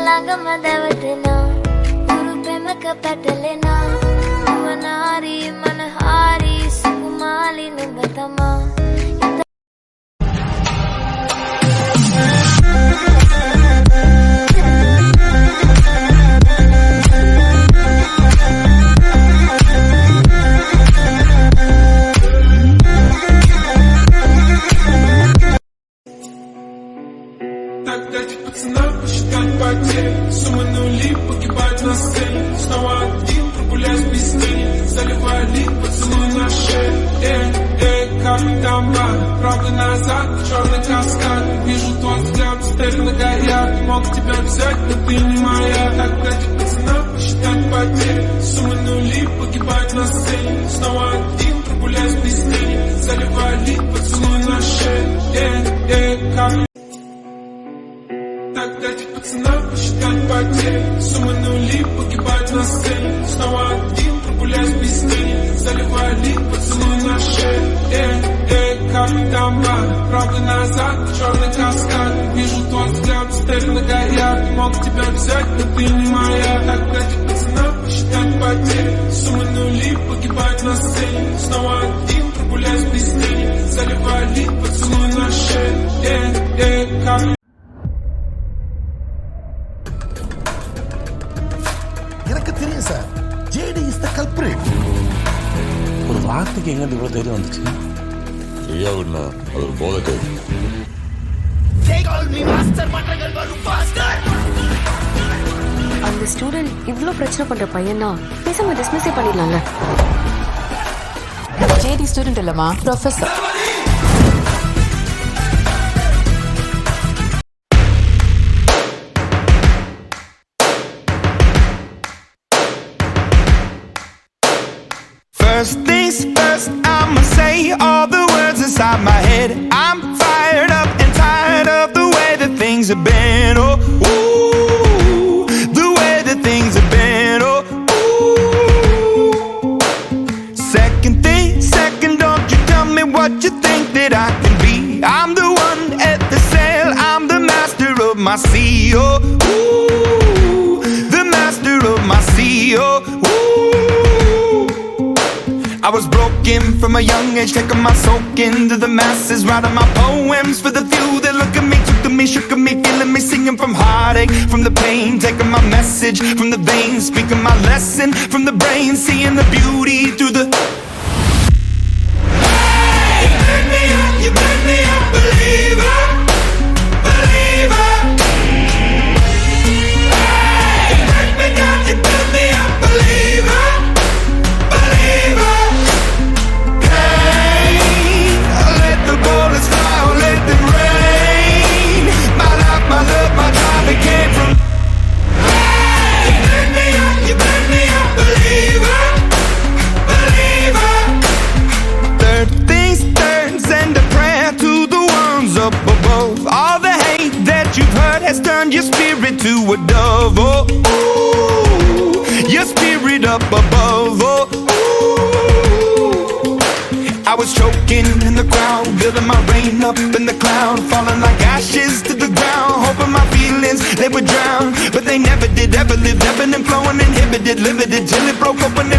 langama devatena guru pemaka petalena manari manahari sukumali nubatama Дать пацанам посчитать потери. Суммы нули погибать на сцене. Снова один прогуляюсь без тени. Заливая лик, поцелуй на шее. Как там мама, правда назад, черный каскад. Вижу твой взгляд, стерлинга горят. Мог тебя взять, но ты не моя. Так дать пацанам посчитать потери. Суммы нули погибать на сцене. Снова один прогуляюсь без тени. Заливая лик, поцелуй на шее. Как Так дайте пацанам посчитать потери. Суммы нули погибать на сцене. Снова один прогуляюсь без тени. Заливая лик, поцелуй на шее. Как там мама, правда назад, черный каскад. Вижу твой взгляд, стерлинга горят. Мог тебя взять, но ты не моя. Так дайте пацанам посчитать потери. Суммы нули погибать на сцене. Снова один прогуляюсь без тени. Заливая лик, поцелуй на шее. Как எனக்கு தெரியும் sir, JD is the culprit. ஒரு வார்த்தைக்கு எங்க இவ்வளவு தைரியம் வந்துச்சு? ஐயா விடா, அது ஒரு போதை அந்த ஸ்டூடெண்ட் இவ்ளோ பிரச்சனை பண்ற பையனா பேசாம டிஸ்மிஸே பண்ணிடலாம்ல. ஜேடி ஸ்டூடெண்ட் இல்லம்மா, professor. First things first, I'ma say all the words inside my head. I'm fired up and tired of the way that things have been. Oh, ooh, the way that things have been. Oh, ooh. Second, don't you tell me what you think that I can be. I'm the one at the sail, I'm the master of my sea. Oh, ooh, the master of my sea. Oh, ooh. I was broken from a young age, taking my soak into the masses, writing my poems for the few that look at me, took to me, shook at me, feeling me, singing from heartache, from the pain, taking my message from the veins, speaking my lesson from the brain, seeing the beauty through the. Hey, you make me up, you make me a believer, believer. Hey, you make me down, you build me up, believer, believer. Bullets fly, oh, let them rain. My life, my love, my time, it came from. Hey, you make me a believer, believer. Third things third, send a prayer to the ones up above. All the hate that you've heard has turned your spirit to a dove. Oh, ooh, your spirit up above. Oh, I was choking in the crowd, building my rain up in the cloud, falling like ashes to the ground, hoping my feelings, they would drown, but they never did, ever lived, ebbing and flowing, inhibited, limited, till it broke open and